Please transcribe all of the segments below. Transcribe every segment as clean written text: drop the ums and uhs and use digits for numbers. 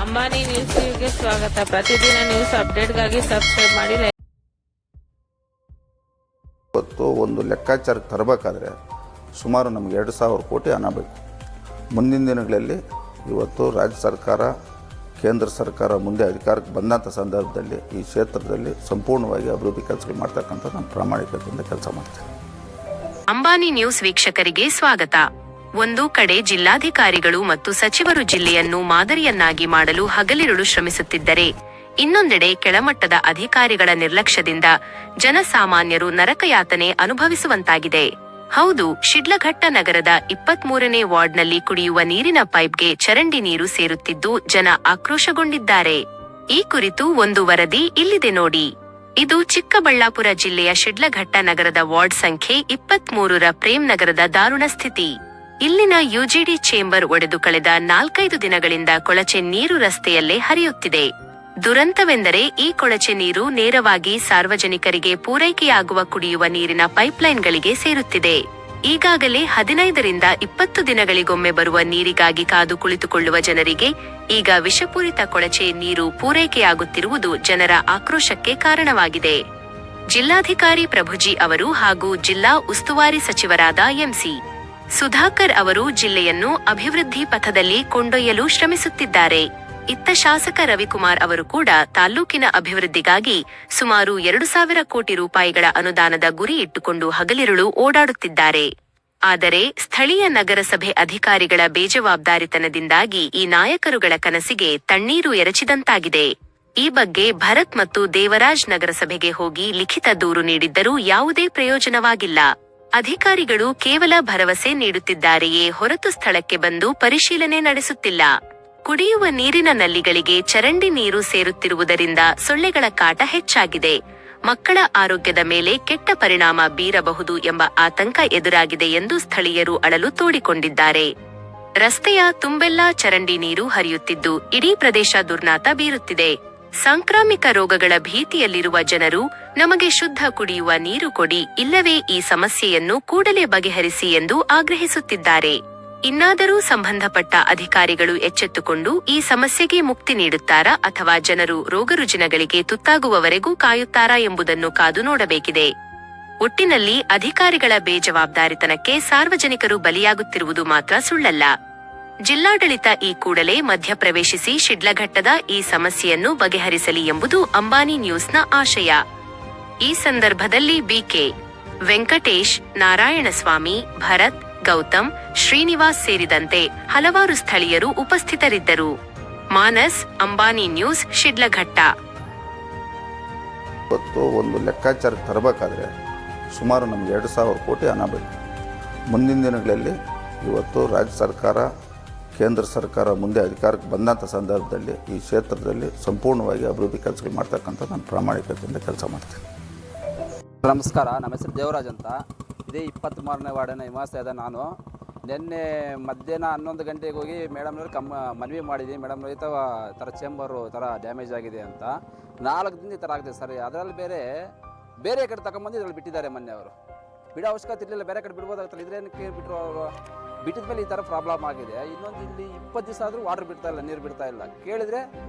ಅಂಬಾನಿ ನ್ಯೂಸ್ಗೆ ಸ್ವಾಗತ. ಪ್ರತಿದಿನ ನ್ಯೂಸ್ ಅಪ್ಡೇಟ್ಗಾಗಿ ಸಬ್ಸ್ಕ್ರೈಬ್ ಮಾಡಿ. ಇವತ್ತು ಒಂದು ಲೆಕ್ಕಾಚಾರಕ್ಕೆ ತರಬೇಕಾದ್ರೆ ಸುಮಾರು ನಮಗೆ 2,000 ಕೋಟಿ ಹಣ ಬೇಕು. ಮುಂದಿನ ದಿನಗಳಲ್ಲಿ ಇವತ್ತು ರಾಜ್ಯ ಸರ್ಕಾರ ಕೇಂದ್ರ ಸರ್ಕಾರ ಮುಂದೆ ಅಧಿಕಾರಕ್ಕೆ ಬಂದಂಥ ಸಂದರ್ಭದಲ್ಲಿ ಈ ಕ್ಷೇತ್ರದಲ್ಲಿ ಸಂಪೂರ್ಣವಾಗಿ ಅಭಿವೃದ್ಧಿ ಕೆಲಸಗಳು ಮಾಡ್ತಕ್ಕಂಥ ನಾನು ಪ್ರಾಮಾಣಿಕತೆಯಿಂದ ಕೆಲಸ ಮಾಡ್ತೇನೆ. ಅಂಬಾನಿ ನ್ಯೂಸ್ ವೀಕ್ಷಕರಿಗೆ ಸ್ವಾಗತ. ಒಂದು ಕಡೆ ಜಿಲ್ಲಾಧಿಕಾರಿಗಳು ಮತ್ತು ಸಚಿವರು ಜಿಲ್ಲೆಯನ್ನು ಮಾದರಿಯನ್ನಾಗಿ ಮಾಡಲು ಹಗಲಿರುಳು ಶ್ರಮಿಸುತ್ತಿದ್ದರೆ, ಇನ್ನೊಂದೆಡೆ ಕೆಳಮಟ್ಟದ ಅಧಿಕಾರಿಗಳ ನಿರ್ಲಕ್ಷ್ಯದಿಂದ ಜನಸಾಮಾನ್ಯರು ನರಕಯಾತನೆ ಅನುಭವಿಸುವಂತಾಗಿದೆ. ಹೌದು, ಶಿಡ್ಲಘಟ್ಟ ನಗರದ 23ನೇ ವಾರ್ಡ್ನಲ್ಲಿ ಕುಡಿಯುವ ನೀರಿನ ಪೈಪ್ಗೆ ಚರಂಡಿ ನೀರು ಸೇರುತ್ತಿದ್ದು ಜನ ಆಕ್ರೋಶಗೊಂಡಿದ್ದಾರೆ. ಈ ಕುರಿತು ಒಂದು ವರದಿ ಇಲ್ಲಿದೆ ನೋಡಿ. ಇದು ಚಿಕ್ಕಬಳ್ಳಾಪುರ ಜಿಲ್ಲೆಯ ಶಿಡ್ಲಘಟ್ಟ ನಗರದ ವಾರ್ಡ್ ಸಂಖ್ಯೆ 23ರ ಪ್ರೇಮ್ ನಗರದ ದಾರುಣ ಸ್ಥಿತಿ. ಇಲ್ಲಿನ ಯುಜಿಡಿ ಚೇಂಬರ್ ಒಡೆದು ಕಳೆದ 4-5 ದಿನಗಳಿಂದ ಕೊಳಚೆ ನೀರು ರಸ್ತೆಯಲ್ಲೇ ಹರಿಯುತ್ತಿದೆ. ದುರಂತವೆಂದರೆ ಈ ಕೊಳಚೆ ನೀರು ನೇರವಾಗಿ ಸಾರ್ವಜನಿಕರಿಗೆ ಪೂರೈಕೆಯಾಗುವ ಕುಡಿಯುವ ನೀರಿನ ಪೈಪ್ಲೈನ್ಗಳಿಗೆ ಸೇರುತ್ತಿದೆ. ಈಗಾಗಲೇ 15ರಿಂದ 20 ದಿನಗಳಿಗೊಮ್ಮೆ ಬರುವ ನೀರಿಗಾಗಿ ಕಾದು ಕುಳಿತುಕೊಳ್ಳುವ ಜನರಿಗೆ ಈಗ ವಿಷಪೂರಿತ ಕೊಳಚೆ ನೀರು ಪೂರೈಕೆಯಾಗುತ್ತಿರುವುದು ಜನರ ಆಕ್ರೋಶಕ್ಕೆ ಕಾರಣವಾಗಿದೆ. ಜಿಲ್ಲಾಧಿಕಾರಿ ಪ್ರಭುಜಿ ಅವರು ಹಾಗೂ ಜಿಲ್ಲಾ ಉಸ್ತುವಾರಿ ಸಚಿವರಾದ ಎಂಸಿ ಸುಧಾಕರ್ ಅವರು ಜಿಲ್ಲೆಯನ್ನು ಅಭಿವೃದ್ಧಿ ಪಥದಲ್ಲಿ ಕೊಂಡೊಯ್ಯಲು ಶ್ರಮಿಸುತ್ತಿದ್ದಾರೆ. ಇತ್ತ ಶಾಸಕ ರವಿಕುಮಾರ್ ಅವರು ಕೂಡ ತಾಲ್ಲೂಕಿನ ಅಭಿವೃದ್ಧಿಗಾಗಿ ಸುಮಾರು 2,000 ಕೋಟಿ ರೂಪಾಯಿಗಳ ಅನುದಾನದ ಗುರಿ ಇಟ್ಟುಕೊಂಡು ಹಗಲಿರುಳು ಓಡಾಡುತ್ತಿದ್ದಾರೆ. ಆದರೆ ಸ್ಥಳೀಯ ನಗರಸಭೆ ಅಧಿಕಾರಿಗಳ ಬೇಜವಾಬ್ದಾರಿತನದಿಂದಾಗಿ ಈ ನಾಯಕರುಗಳ ಕನಸಿಗೆ ತಣ್ಣೀರು ಎರಚಿದಂತಾಗಿದೆ. ಈ ಬಗ್ಗೆ ಭರತ್ ಮತ್ತು ದೇವರಾಜ್ ನಗರಸಭೆಗೆ ಹೋಗಿ ಲಿಖಿತ ದೂರು ನೀಡಿದ್ದರೂ ಯಾವುದೇ ಪ್ರಯೋಜನವಾಗಿಲ್ಲ. ಅಧಿಕಾರಿಗಳು ಕೇವಲ ಭರವಸೆ ನೀಡುತ್ತಿದ್ದಾರೆಯೇ ಹೊರತು ಸ್ಥಳಕ್ಕೆ ಬಂದು ಪರಿಶೀಲನೆ ನಡೆಸುತ್ತಿಲ್ಲ. ಕುಡಿಯುವ ನೀರಿನ ನಲ್ಲಿಗಳಿಗೆ ಚರಂಡಿ ನೀರು ಸೇರುತ್ತಿರುವುದರಿಂದ ಸೊಳ್ಳೆಗಳ ಕಾಟ ಹೆಚ್ಚಾಗಿದೆ. ಮಕ್ಕಳ ಆರೋಗ್ಯದ ಮೇಲೆ ಕೆಟ್ಟ ಪರಿಣಾಮ ಬೀರಬಹುದು ಎಂಬ ಆತಂಕ ಎದುರಾಗಿದೆ ಎಂದು ಸ್ಥಳೀಯರು ಅಳಲು ತೋಡಿಕೊಂಡಿದ್ದಾರೆ. ರಸ್ತೆಯ ತುಂಬೆಲ್ಲಾ ಚರಂಡಿ ನೀರು ಹರಿಯುತ್ತಿದ್ದು ಇಡೀ ಪ್ರದೇಶ ದುರ್ನಾತ ಬೀರುತ್ತಿದೆ. ಸಾಂಕ್ರಾಮಿಕ ರೋಗಗಳ ಭೀತಿಯಲ್ಲಿರುವ ಜನರು ನಮಗೆ ಶುದ್ಧ ಕುಡಿಯುವ ನೀರು ಕೊಡಿ, ಇಲ್ಲವೇ ಈ ಸಮಸ್ಯೆಯನ್ನು ಕೂಡಲೇ ಬಗೆಹರಿಸಿ ಎಂದು ಆಗ್ರಹಿಸುತ್ತಿದ್ದಾರೆ. ಇನ್ನಾದರೂ ಸಂಬಂಧಪಟ್ಟ ಅಧಿಕಾರಿಗಳು ಎಚ್ಚೆತ್ತುಕೊಂಡು ಈ ಸಮಸ್ಯೆಗೆ ಮುಕ್ತಿ ನೀಡುತ್ತಾರಾ ಅಥವಾ ಜನರು ರೋಗರುಜಿನಗಳಿಗೆ ತುತ್ತಾಗುವವರೆಗೂ ಕಾಯುತ್ತಾರಾ ಎಂಬುದನ್ನು ಕಾದು ನೋಡಬೇಕಿದೆ. ಒಟ್ಟಿನಲ್ಲಿ ಅಧಿಕಾರಿಗಳ ಬೇಜವಾಬ್ದಾರಿತನಕ್ಕೆ ಸಾರ್ವಜನಿಕರು ಬಲಿಯಾಗುತ್ತಿರುವುದು ಮಾತ್ರ ಸುಳ್ಳಲ್ಲ. ಜಿಲ್ಲಾಡಳಿತ ಈ ಕೂಡಲೇ ಮಧ್ಯಪ್ರವೇಶಿಸಿ ಶಿಡ್ಲಘಟ್ಟದ ಈ ಸಮಸ್ಯೆಯನ್ನು ಬಗೆಹರಿಸಲಿ ಎಂಬುದು ಅಂಬಾನಿ ನ್ಯೂಸ್ನ ಆಶಯ. ಈ ಸಂದರ್ಭದಲ್ಲಿ ಬಿಕೆ ವೆಂಕಟೇಶ್, ನಾರಾಯಣಸ್ವಾಮಿ, ಭರತ್, ಗೌತಮ್, ಶ್ರೀನಿವಾಸ್ ಸೇರಿದಂತೆ ಹಲವಾರು ಸ್ಥಳೀಯರು ಉಪಸ್ಥಿತರಿದ್ದರು. ಮಾನಸ್, ಅಂಬಾನಿ ನ್ಯೂಸ್, ಶಿಡ್ಲಘಟ್ಟ. ಇವತ್ತು ಒಂದು ಲೆಕ್ಕಾಚಾರಕ್ಕೆ ತರಬೇಕಾದ್ರೆ ಸುಮಾರು ನಮಗೆ 2,000 ಕೋಟಿ ಹಣ ಬೇಕು. ಮುಂದಿನ ದಿನಗಳಲ್ಲಿ ಇವತ್ತು ರಾಜ್ಯ ಸರ್ಕಾರ ಕೇಂದ್ರ ಸರ್ಕಾರ ಮುಂದೆ ಅಧಿಕಾರಕ್ಕೆ ಬಂದಂಥ ಸಂದರ್ಭದಲ್ಲಿ ಈ ಕ್ಷೇತ್ರದಲ್ಲಿ ಸಂಪೂರ್ಣವಾಗಿ ಅಭಿವೃದ್ಧಿ ಕೆಲಸಗಳು ಮಾಡ್ತಕ್ಕಂಥ ನಾನು ಪ್ರಾಮಾಣಿಕತೆಯಿಂದ ಕೆಲಸ ಮಾಡ್ತೀನಿ. ನಮಸ್ಕಾರ, ನಮ್ಮ ಹೆಸರು ದೇವರಾಜ್ ಅಂತ. ಇದೇ 23ನೇ ವಾರ್ಡಿನ ನಿವಾಸ ನಾನು. ನಿನ್ನೆ ಮಧ್ಯಾಹ್ನ 11 ಗಂಟೆಗೆ ಹೋಗಿ ಮೇಡಮ್ನವ್ರಿಗೆ ಮನವಿ ಮಾಡಿದ್ದೀನಿ. ಮೇಡಮ್ನವ್ರು ಈ ಥರ ಚೇಂಬರು ಥರ ಡ್ಯಾಮೇಜ್ ಆಗಿದೆ ಅಂತ. 4 ದಿನ ಈ ಥರ ಆಗಿದೆ ಸರ್. ಅದರಲ್ಲಿ ಬೇರೆ ಕಡೆ ತಗೊಂಬಂದು ಇದರಲ್ಲಿ ಬಿಟ್ಟಿದ್ದಾರೆ. ಮೊನ್ನೆ ಅವರು ಬಿಡೋ ಅವಶ್ಯಕತೆ ಇರಲಿಲ್ಲ, ಬೇರೆ ಕಡೆ ಬಿಡ್ಬೋದಾಗ್ತಲ್ಲ. ಇದ್ರೇನಕ್ಕೆ ಬಿಟ್ಟರು ಅವರು? ಬಿಟ್ಟಿದ ಮೇಲೆ ಈ ಥರ ಪ್ರಾಬ್ಲಮ್ ಆಗಿದೆ. ಇನ್ನೊಂದು ಇಲ್ಲಿ 20 ದಿವಸ ಆದರೂ ವಾಟರ್ ಬಿಡ್ತಾ ಇಲ್ಲ, ನೀರು ಬಿಡ್ತಾ ಇಲ್ಲ. ಕೇಳಿದರೆ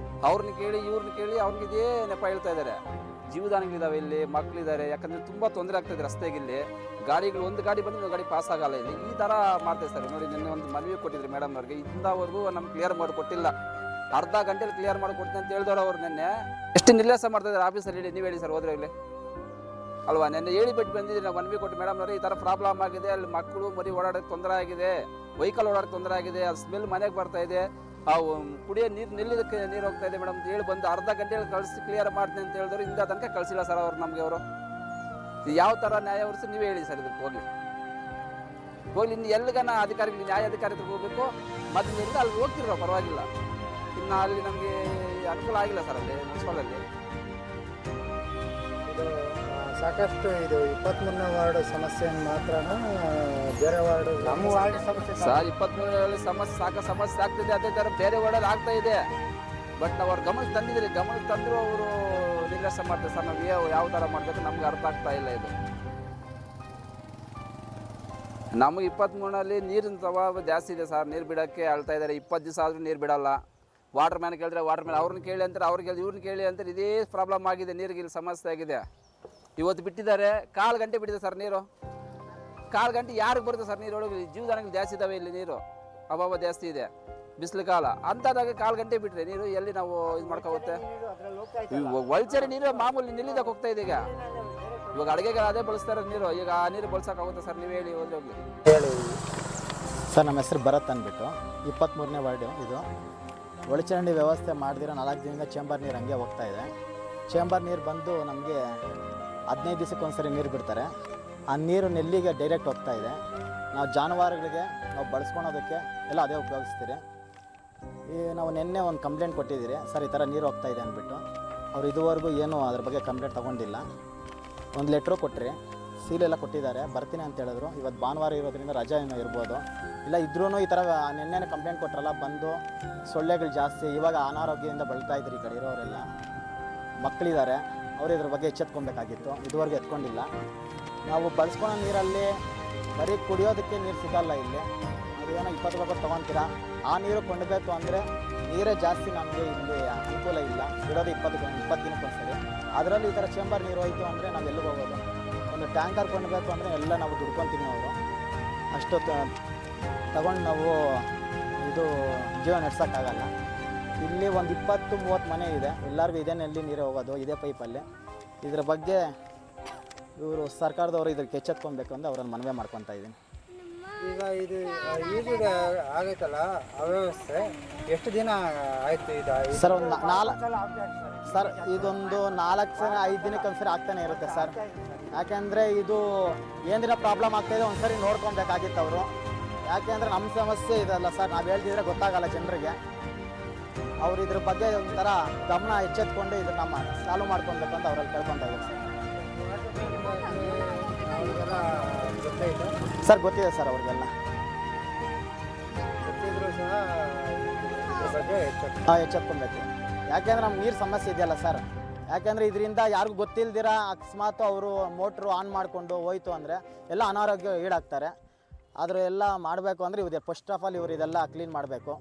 ಅವ್ರನ್ನ ಕೇಳಿ ಇವ್ರನ್ನ ಕೇಳಿ ಅವ್ರಿಗೆ ಇದೇ ನೆಪ ಹೇಳ್ತಾ ಇದ್ದಾರೆ. ಜೀವದಾನಿಗಳಿದ್ದಾವೆ, ಇಲ್ಲಿ ಮಕ್ಕಳಿದ್ದಾರೆ. ಯಾಕಂದರೆ ತುಂಬ ತೊಂದರೆ ಆಗ್ತಾಯಿದೆ ರಸ್ತೆಗೆ. ಇಲ್ಲಿ ಗಾಡಿಗಳು, ಒಂದು ಗಾಡಿ ಬಂದು ಒಂದು ಗಾಡಿ ಪಾಸ್ ಆಗಲ್ಲ. ಇಲ್ಲಿ ಈ ಥರ ಮಾಡ್ತಾರೆ ಸರ್. ನೋಡಿ, ನಿನ್ನೆ ಒಂದು ಮನವಿ ಕೊಟ್ಟಿದ್ರಿ ಮೇಡಮ್ನವ್ರಿಗೆ, ಇಂದವರೆಗೂ ನಮ್ಗೆ ಕ್ಲಿಯರ್ ಮಾಡಿಕೊಟ್ಟಿಲ್ಲ. ಅರ್ಧ ಗಂಟೆಲಿ ಕ್ಲಿಯರ್ ಮಾಡಿಕೊಡ್ತೀನಿ ಅಂತ ಹೇಳಿದವರು ಅವ್ರು. ನಿನ್ನೆ ಎಷ್ಟು ನಿರ್ಲಕ್ಷ್ಯ ಮಾಡ್ತಾಯಿದ್ದಾರೆ ಆಫೀಸಲ್ಲಿ ಹೇಳಿ, ನೀವು ಹೇಳಿ ಸರ್. ಹೋದ್ರೆ ಇಲ್ಲಿ ಅಲ್ವಾ, ನೆನ್ನೆ ಹೇಳಿ ಬಿಟ್ಟು ಬಂದಿದ್ದೀವಿ ನಾವು ಮನವಿ ಕೊಟ್ಟು ಮೇಡಮ್ನವ್ರಿಗೆ ಈ ಥರ ಪ್ರಾಬ್ಲಮ್ ಆಗಿದೆ. ಅಲ್ಲಿ ಮಕ್ಕಳು ಮರಿ ಓಡಾಡೋಕ್ಕೆ ತೊಂದರೆ ಆಗಿದೆ, ವೆಹಿಕಲ್ ಓಡಾಡೋಕ್ಕೆ ತೊಂದರೆ ಆಗಿದೆ, ಅದು ಸ್ಮೆಲ್ ಮನೆಗೆ ಬರ್ತಾ ಇದೆ, ಕುಡಿಯೋ ನೀರು ನಿಲ್ಲೋದಕ್ಕೆ ನೀರು ಹೋಗ್ತಾ ಇದೆ ಮೇಡಮ್ ಅಂತ ಹೇಳಿ ಬಂದು ಅರ್ಧ ಗಂಟೆಯಲ್ಲಿ ಕಳಿಸಿ ಕ್ಲಿಯರ್ ಮಾಡ್ತೀನಿ ಅಂತ ಹೇಳಿದ್ರು. ಇಂದ ತನಕ ಕಳಿಸಿಲ್ಲ ಸರ್ ಅವ್ರು ನಮಗೆ. ಅವರು ಯಾವ ಥರ ನ್ಯಾಯ ಒರೆಸಿ ನೀವೇ ಹೇಳಿ ಸರ್. ಇದಕ್ಕೆ ಹೋಗ್ಲಿ ಇನ್ನು ಎಲ್ಲಿಗನ ಅಧಿಕಾರಿಗಳು, ನ್ಯಾಯ ಅಧಿಕಾರಿಗಳು ಹೋಗಬೇಕು. ಮೊದಲಿಂದ ಅಲ್ಲಿ ಹೋಗ್ತಿರೋ ಪರವಾಗಿಲ್ಲ. ಇನ್ನು ಅಲ್ಲಿ ನಮಗೆ ಅನುಕೂಲ ಆಗಿಲ್ಲ ಸರ್. ಅಲ್ಲಿ ಮುನ್ಸಿಪಾಲಲ್ಲಿ ಸಾಕಷ್ಟು ಇದು 23ನೇ ವಾರ್ಡ್ ಸಮಸ್ಯೆಯನ್ನು ಮಾತ್ರ ಬೇರೆ ವಾರ್ಡ್, ನಮ್ಮ ವಾರ್ಡ್ ಸಮಸ್ಯೆ ಸರ್ 23ರಲ್ಲಿ ಸಮಸ್ಯೆ ಆಗ್ತಿದೆ. ಅದೇ ಥರ ಬೇರೆ ವಾರ್ಡಲ್ಲಿ ಆಗ್ತಾ ಇದೆ. ಬಟ್ ನಾವು ಅವ್ರ ಗಮನಕ್ಕೆ ತಂದಿದ್ದೀರಿ. ಗಮನಕ್ಕೆ ತಂದರೂ ಅವರು ನಿರ್ಲಕ್ಷ್ಯ ಮಾಡ್ತಾರೆ ಸರ್. ನಾವು ಯಾವ ಥರ ಮಾಡಬೇಕು ನಮ್ಗೆ ಅರ್ಥ ಆಗ್ತಾ ಇಲ್ಲ. ಇದು ನಮಗೆ 23ರಲ್ಲಿ ನೀರಿನ ಪ್ರಭಾವ ಜಾಸ್ತಿ ಇದೆ ಸರ್. ನೀರು ಬಿಡೋಕ್ಕೆ ಅಳ್ತಾ ಇದ್ದಾರೆ. 20 ದಿವಸ ಆದರೂ ನೀರು ಬಿಡಲ್ಲ. ವಾಟರ್ ಮ್ಯಾನ್ ಕೇಳಿದ್ರೆ ವಾಟರ್ ಮ್ಯಾನ್ ಅವ್ರನ್ನ ಕೇಳಿ ಅಂತಾರೆ, ಅವ್ರಿಗೆ ಇವ್ರನ್ನ ಕೇಳಿ ಅಂತಾರೆ. ಇದೇ ಪ್ರಾಬ್ಲಮ್ ಆಗಿದೆ, ನೀರಿಗೆ ಇಲ್ಲಿ ಸಮಸ್ಯೆ ಆಗಿದೆ. ಇವತ್ತು ಬಿಟ್ಟಿದ್ದಾರೆ, 1/4 ಗಂಟೆ ಬಿಟ್ಟಿದೆ ಸರ್ ನೀರು. 1/4 ಗಂಟೆ ಯಾರಿಗೆ ಬರುತ್ತೆ ಸರ್ ನೀರು? ಒಳಗೆ ಜೀವದಾನಗಳು ಜಾಸ್ತಿ ಇದ್ದಾವೆ, ಇಲ್ಲಿ ನೀರು ಅಭಾವ ಜಾಸ್ತಿ ಇದೆ, ಬಿಸಿಲು ಕಾಲ ಅಂಥದಾಗ 1/4 ಗಂಟೆ ಬಿಟ್ಟರೆ ನೀರು ಎಲ್ಲಿ ನಾವು ಇದು ಮಾಡ್ಕೋಗುತ್ತೆ? ಒಳಚೇರಿ ನೀರು ಮಾಮೂಲಿ ನಿಲ್ಲಿದಾಗ ಹೋಗ್ತಾ ಇದೆ. ಇವಾಗ ಅಡುಗೆಗೆ ಅದೇ ಬಳಸ್ತಾರೆ ನೀರು. ಈಗ ಆ ನೀರು ಬಳಸೋಕ್ಕಾಗುತ್ತೆ ಸರ್? ನೀವು ಹೇಳಿ, ಹೋಗಿ ಹೇಳಿ ಸರ್. ನಮ್ಮ ಹೆಸರು ಭರತ್ ಅಂದ್ಬಿಟ್ಟು, 23ನೇ ವಾರ್ಡು ಇದು. ಒಳಚರಂಡಿ ವ್ಯವಸ್ಥೆ ಮಾಡಿದಿರೋ 4 ದಿನದಿಂದ ಚೇಂಬರ್ ನೀರು ಹಂಗೆ ಹೋಗ್ತಾ ಇದೆ. ಚೇಂಬರ್ ನೀರು ಬಂದು ನಮಗೆ 15 ದಿವಸಕ್ಕೊಂದ್ಸರಿ ನೀರು ಬಿಡ್ತಾರೆ. ಆ ನೀರು ನೆಲ್ಲಿಗೆ ಡೈರೆಕ್ಟ್ ಹೋಗ್ತಾ ಇದೆ. ನಾವು ಜಾನುವಾರುಗಳಿಗೆ ನಾವು ಬಳಸ್ಕೊಳೋದಕ್ಕೆ ಎಲ್ಲ ಅದೇ ಉಪಯೋಗಿಸ್ತೀರಿ. ನಾವು ನಿನ್ನೆ ಒಂದು ಕಂಪ್ಲೇಂಟ್ ಕೊಟ್ಟಿದ್ದೀರಿ ಸರ್, ಈ ಥರ ನೀರು ಹೋಗ್ತಾ ಇದೆ ಅಂದ್ಬಿಟ್ಟು. ಅವ್ರು ಇದುವರೆಗೂ ಏನೂ ಅದ್ರ ಬಗ್ಗೆ ಕಂಪ್ಲೇಂಟ್ ತೊಗೊಂಡಿಲ್ಲ. ಒಂದು ಲೆಟ್ರು ಕೊಟ್ಟರೆ, ಸೀಲೆಲ್ಲ ಕೊಟ್ಟಿದ್ದಾರೆ, ಬರ್ತೀನಿ ಅಂತ ಹೇಳಿದ್ರು. ಇವತ್ತು ಭಾನುವಾರ ಇರೋದ್ರಿಂದ ರಜೆ ಏನೋ ಇರ್ಬೋದು, ಇಲ್ಲ ಇದ್ರೂ ಈ ಥರ ನಿನ್ನೆ ಕಂಪ್ಲೇಂಟ್ ಕೊಟ್ಟರಲ್ಲ, ಬಂದು ಸೊಳ್ಳೆಗಳು ಜಾಸ್ತಿ, ಇವಾಗ ಅನಾರೋಗ್ಯದಿಂದ ಬಳಲ್ತಾ ಇದ್ರು ಈ ಕಡೆ ಇರೋರೆಲ್ಲ. ಮಕ್ಕಳಿದ್ದಾರೆ, ಅವರು ಇದ್ರ ಬಗ್ಗೆ ಎಚ್ಚೆತ್ಕೊಬೇಕಾಗಿತ್ತು, ಇದುವರೆಗೂ ಎತ್ಕೊಂಡಿಲ್ಲ. ನಾವು ಬಳಸ್ಕೊಳೋ ನೀರಲ್ಲಿ ಬರೀ ಕುಡಿಯೋದಕ್ಕೆ ನೀರು ಸಿಗಲ್ಲ ಇಲ್ಲಿ. ಅದೇನೋ 20 ರೂಪಾಯಿ ತೊಗೊತೀರಾ, ಆ ನೀರು ಕೊಂಡಬೇಕು ಅಂದರೆ ನೀರೇ ಜಾಸ್ತಿ ನಮಗೆ ಇಲ್ಲಿ ಅನುಕೂಲ ಇಲ್ಲ. ಇರೋದು 20 ದಿನಕ್ಕೊಂದ್ಸರಿ. ಅದರಲ್ಲಿ ಈ ಥರ ಚೇಂಬರ್ ನೀರು ಹೋಯಿತು ಅಂದರೆ ನಾವು ಎಲ್ಲಿಗೆ ಹೋಗೋದು? ಒಂದು ಟ್ಯಾಂಕರ್ ಕೊಂಡಬೇಕು ಅಂದರೆ ಎಲ್ಲ ನಾವು ದುಡ್ಕೊತೀವಿ. ನಾವು ಅಷ್ಟು ತಗೊಂಡು ನಾವು ಇದು ಜೀವ ನಡೆಸೋಕ್ಕಾಗಲ್ಲ. ಇಲ್ಲಿ ಒಂದು 20-30 ಮನೆ ಇದೆ, ಎಲ್ಲರಿಗೂ ಇದೇ ನಲ್ಲಿ ನೀರೇ ಹೋಗೋದು, ಇದೇ ಪೈಪಲ್ಲಿ. ಇದ್ರ ಬಗ್ಗೆ ಇವರು ಸರ್ಕಾರದವರು ಇದಕ್ಕೆ ಎಚ್ಚೆತ್ಕೊಬೇಕು ಅಂತ ಅವ್ರನ್ನ ಮನವಿ ಮಾಡ್ಕೊತಾ ಇದ್ದೀನಿ. ಈಗ ಇದು ಈಗೀಗ ಆಗೈತಲ್ಲ ಅವ್ಯವಸ್ಥೆ, ಎಷ್ಟು ದಿನ ಆಯಿತು ಇದು? ಸರ್ ಒಂದು ಸರ್ ಇದೊಂದು 4-5 ದಿನಕ್ಕೊಂದ್ಸರಿ ಆಗ್ತಾನೆ ಇರುತ್ತೆ ಸರ್. ಯಾಕೆಂದರೆ ಇದು ಏನು ದಿನ ಪ್ರಾಬ್ಲಮ್ ಆಗ್ತಾಯಿದೆ ಒಂದ್ಸರಿ ನೋಡ್ಕೊಬೇಕಾಗಿತ್ತು ಅವರು. ಯಾಕೆಂದರೆ ನಮ್ಮ ಸಮಸ್ಯೆ ಇದಲ್ಲ ಸರ್, ನಾವು ಹೇಳ್ತಿದ್ರೆ ಗೊತ್ತಾಗಲ್ಲ ಜನರಿಗೆ. ಅವ್ರು ಇದ್ರ ಬಗ್ಗೆ ಒಂಥರ ಗಮನ ಎಚ್ಚೆತ್ಕೊಂಡು ಇದನ್ನ ನಮ್ಮ ಸಾಲ್ವ್ ಮಾಡ್ಕೊಬೇಕು ಅಂತ ಅವ್ರಲ್ಲಿ ಕೇಳ್ಕೊತಾ ಇದ್ದಾರೆ ಸರ್. ಅವ್ರಿಗೆಲ್ಲ ಗೊತ್ತಾಯಿತು ಸರ್, ಗೊತ್ತಿದೆ ಸರ್ ಅವ್ರಿಗೆಲ್ಲ. ಗೊತ್ತಿದ್ರು ಸಹ ಇದ್ರ ಬಗ್ಗೆ ಎಚ್ಚೆತ್ಕೊಬೇಕು. ಯಾಕೆಂದರೆ ನಮ್ಗೆ ನೀರು ಸಮಸ್ಯೆ ಇದೆಯಲ್ಲ ಸರ್. ಯಾಕೆಂದರೆ ಇದರಿಂದ ಯಾರಿಗೂ ಗೊತ್ತಿಲ್ದಿರ ಅಕಸ್ಮಾತ್ ಅವರು ಮೋಟ್ರು ಆನ್ ಮಾಡಿಕೊಂಡು ಹೋಯ್ತು ಅಂದರೆ ಎಲ್ಲ ಅನಾರೋಗ್ಯ ಈಡಾಗ್ತಾರೆ. ಆದರೂ ಎಲ್ಲ ಮಾಡಬೇಕು ಅಂದರೆ ಇವ್ರು ಫಸ್ಟ್ ಆಫ್ ಆಲ್ ಇವರು ಇದೆಲ್ಲ ಕ್ಲೀನ್ ಮಾಡಬೇಕು.